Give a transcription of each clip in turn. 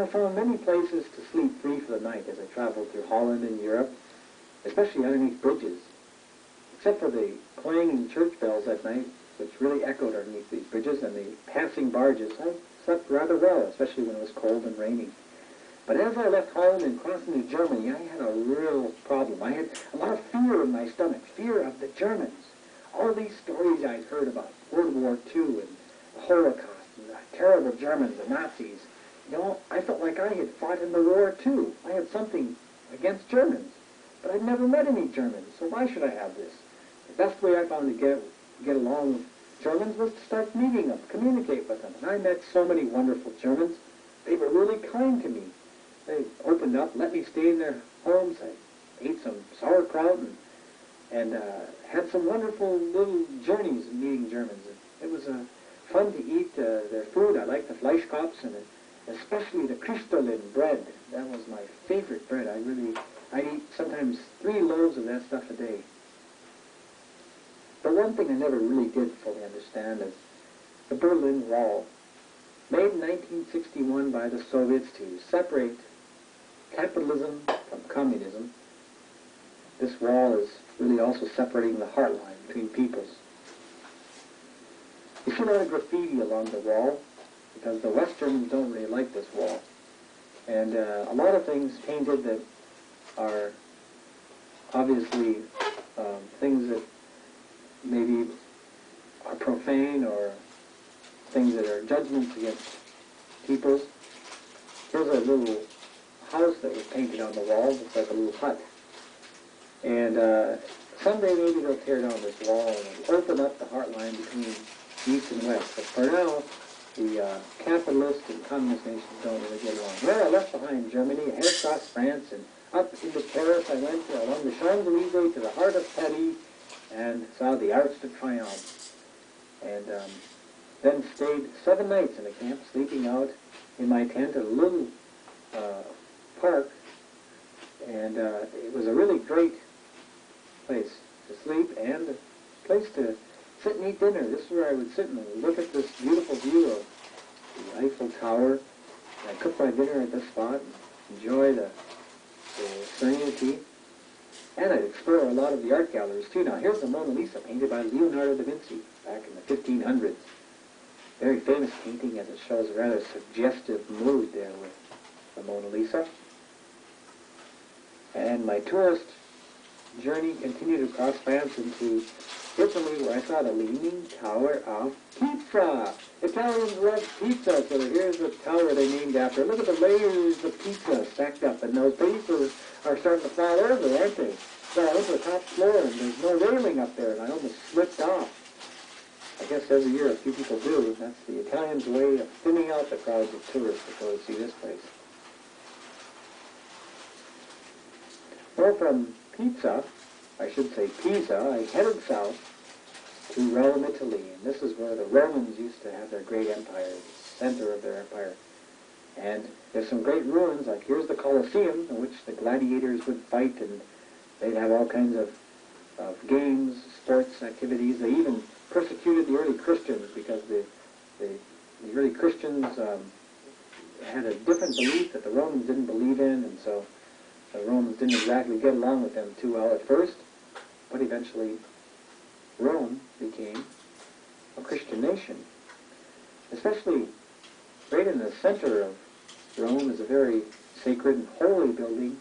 Well, I found many places to sleep free for the night as I traveled through Holland and Europe, especially underneath bridges. Except for the clanging church bells at night, which really echoed underneath these bridges, and the passing barges, I slept rather well, especially when it was cold and raining. But as I left Holland and crossed into Germany, I had a real problem. I had a lot of fear in my stomach, fear of the Germans. All these stories I'd heard about World War II and the Holocaust and the terrible Germans, the Nazis. You know, I felt like I had fought in the war too. I had something against Germans. But I'd never met any Germans, so why should I have this? The best way I found to get along with Germans was to start meeting them, communicate with them. And I met so many wonderful Germans. They were really kind to me. They opened up, let me stay in their homes. I ate some sauerkraut and had some wonderful little journeys meeting Germans. It was fun to eat their food. I liked the Fleischkopf and especially the Christolin bread. That was my favorite bread. I'd eat sometimes 3 loaves of that stuff a day. But one thing I never really did fully understand is the Berlin Wall, made in 1961 by the Soviets to separate capitalism from communism. This wall is really also separating the heart line between peoples. You see a lot of graffiti along the wall because the West Germans don't really like this wall. And a lot of things painted that are obviously things that maybe are profane or things that are judgments against peoples. Here's a little house that was painted on the wall. It's like a little hut. And someday maybe they'll tear down this wall and open up the heart line between East and West. But for now, the capitalist and communist nations don't really get along. Well, I left behind Germany, I headed across France, and up into Paris I went along the Champs-Élysées to the heart of Paris and saw the Arch de Triomphe. And then stayed 7 nights in a camp, sleeping out in my tent at a little park. And it was a really great place to sleep and a place to sit and eat dinner. This is where I would sit and look at this beautiful view of the Eiffel Tower. And I cook my dinner at this spot and enjoy the serenity. And I'd explore a lot of the art galleries too. Now here's the Mona Lisa painted by Leonardo da Vinci back in the 1500s. Very famous painting, as it shows a rather suggestive mood there with the Mona Lisa. And my tourist journey continued across France into Italy, where I saw the Leaning Tower of Pizza. Italians love pizza, so here's the tower they named after. Look at the layers of pizza stacked up, and those pizzas are starting to fall over, aren't they? So I went to the top floor, and there's no railing up there, and I almost slipped off. I guess every year a few people do. That's the Italians' way of thinning out the crowds of tourists that go to see this place. Well, from Pisa, I should say Pisa, I headed south to Rome, Italy. And this is where the Romans used to have their great empire, the center of their empire. And there's some great ruins, like here's the Colosseum, in which the gladiators would fight, and they'd have all kinds of games, sports, activities. They even persecuted the early Christians because the early Christians had a different belief that the Romans didn't believe in, and so the Romans didn't exactly get along with them too well at first, but eventually Rome became a Christian nation. Especially right in the center of Rome is a very sacred and holy building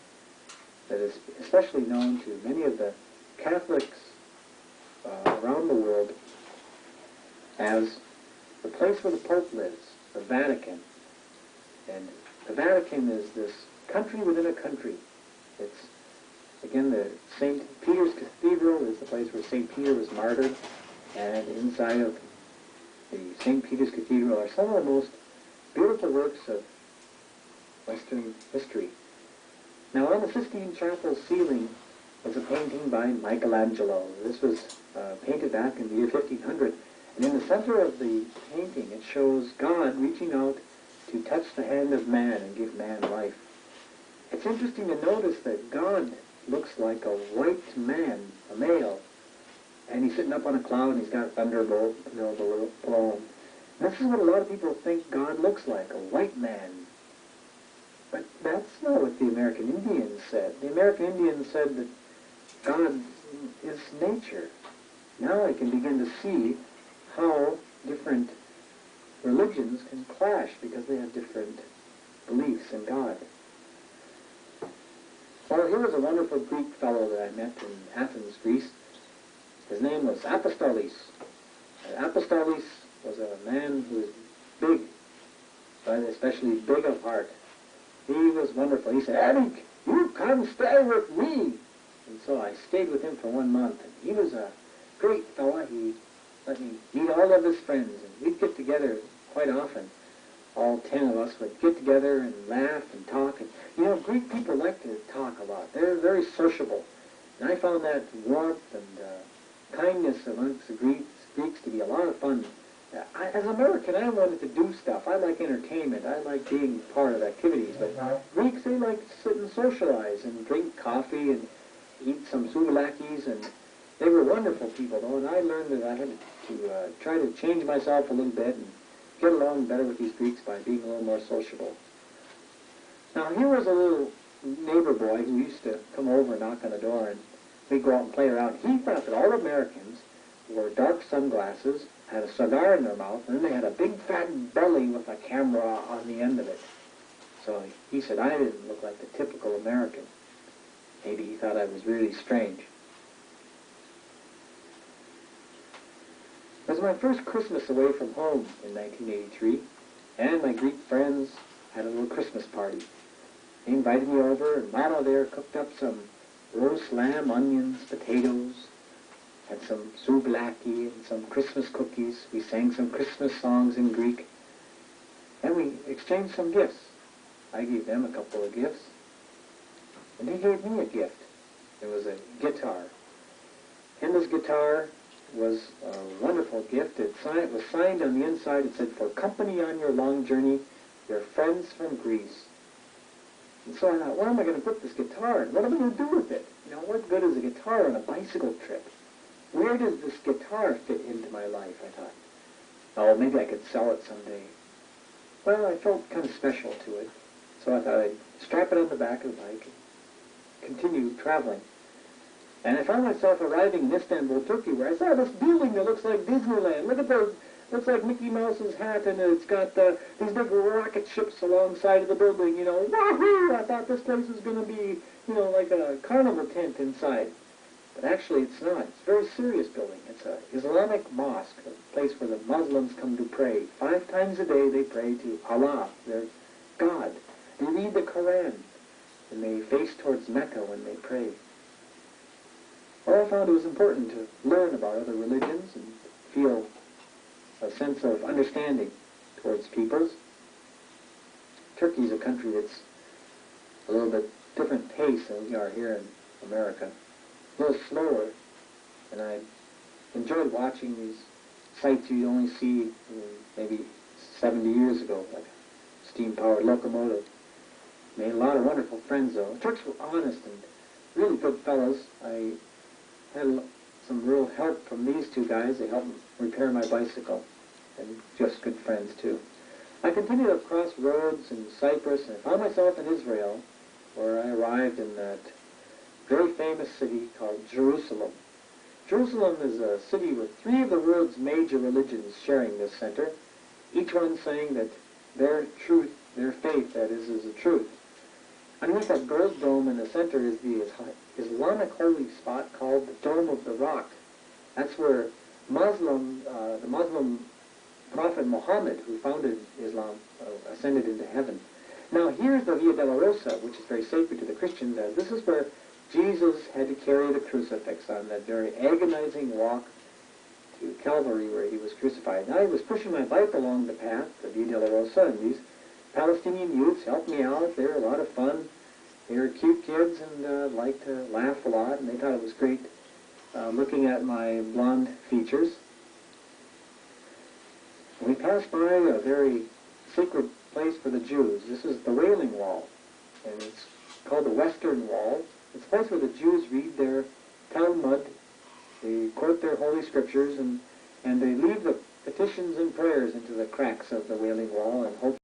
that is especially known to many of the Catholics around the world as the place where the Pope lives, the Vatican. And the Vatican is this country within a country. It's, again, the St. Peter's Cathedral is the place where St. Peter was martyred, and inside of the St. Peter's Cathedral are some of the most beautiful works of Western history. Now, on the Sistine Chapel ceiling was a painting by Michelangelo. This was painted back in the year 1500, and in the center of the painting it shows God reaching out to touch the hand of man and give man life. It's interesting to notice that God looks like a white man, a male, and he's sitting up on a cloud and he's got a thunderbolt below him. And this is what a lot of people think God looks like, a white man. But that's not what the American Indians said. The American Indians said that God is nature. Now I can begin to see how different religions can clash because they have different beliefs in God. Well, here was a wonderful Greek fellow that I met in Athens, Greece. His name was Apostolis. And Apostolis was a man who was big, but especially big of heart. He was wonderful. He said, "Eric, you come stay with me." And so I stayed with him for 1 month. And he was a great fella. He let me meet all of his friends, and we'd get together quite often. All 10 of us would get together and laugh and talk. And, you know, Greek people like to talk a lot. They're very sociable. And I found that warmth and kindness amongst the Greeks to be a lot of fun. As an American, I wanted to do stuff. I like entertainment. I like being part of activities. But Greeks, they like to sit and socialize and drink coffee and eat some souvlakis. And they were wonderful people, though. And I learned that I had to try to change myself a little bit and get along better with these Greeks by being a little more sociable. Now, here was a little neighbor boy who used to come over and knock on the door, and we'd go out and play around. He thought that all Americans wore dark sunglasses, had a cigar in their mouth, and then they had a big fat belly with a camera on the end of it. So he said I didn't look like the typical American. Maybe he thought I was really strange. It was my first Christmas away from home in 1983, and my Greek friends had a little Christmas party. They invited me over, and Mama there cooked up some roast lamb, onions, potatoes, had some souvlaki and some Christmas cookies. We sang some Christmas songs in Greek, and we exchanged some gifts. I gave them a couple of gifts, and they gave me a gift. It was a guitar. And this guitar was a wonderful gift. It was signed on the inside. It said, "For company on your long journey, your friends from Greece." And so I thought, where am I going to put this guitar? And what am I going to do with it? You know, what good is a guitar on a bicycle trip? Where does this guitar fit into my life, I thought. Oh, maybe I could sell it someday. Well, I felt kind of special to it. So I thought I'd strap it on the back of the bike and continue traveling. And I found myself arriving in Istanbul, Turkey, where I saw this building that looks like Disneyland. Look at those. Looks like Mickey Mouse's hat, and it's got these big rocket ships alongside of the building, you know. Wahoo! I thought this place was going to be, you know, like a carnival tent inside. But actually it's not. It's a very serious building. It's an Islamic mosque, a place where the Muslims come to pray. 5 times a day they pray to Allah, their God. They read the Quran, and they face towards Mecca when they pray. Well, I found it was important to learn about other religions and feel a sense of understanding towards peoples. Turkey is a country that's a little bit different pace than we are here in America. A little slower, and I enjoyed watching these sights you only see maybe 70 years ago, like a steam-powered locomotive. Made a lot of wonderful friends, though. The Turks were honest and really good fellows. I had some real help from these 2 guys. They helped repair my bicycle, and just good friends, too. I continued across roads in Cyprus, and I found myself in Israel, where I arrived in that very famous city called Jerusalem. Jerusalem is a city with 3 of the world's major religions sharing this center, each one saying that their truth, their faith, that is the truth. Underneath that gold dome in the center is the Islamic holy spot called the Dome of the Rock. That's where the Muslim prophet Muhammad, who founded Islam, ascended into heaven. Now here's the Via Dolorosa, which is very sacred to the Christians, as this is where Jesus had to carry the crucifix on that very agonizing walk to Calvary where he was crucified. Now I was pushing my bike along the path, the Via Dolorosa, and these Palestinian youths helped me out. They were a lot of fun. They were cute kids and liked to laugh a lot, and they thought it was great looking at my blonde features. We passed by a very sacred place for the Jews. This is the Wailing Wall, and it's called the Western Wall. It's a place where the Jews read their Talmud, they quote their holy scriptures, and they leave the petitions and prayers into the cracks of the Wailing Wall and hope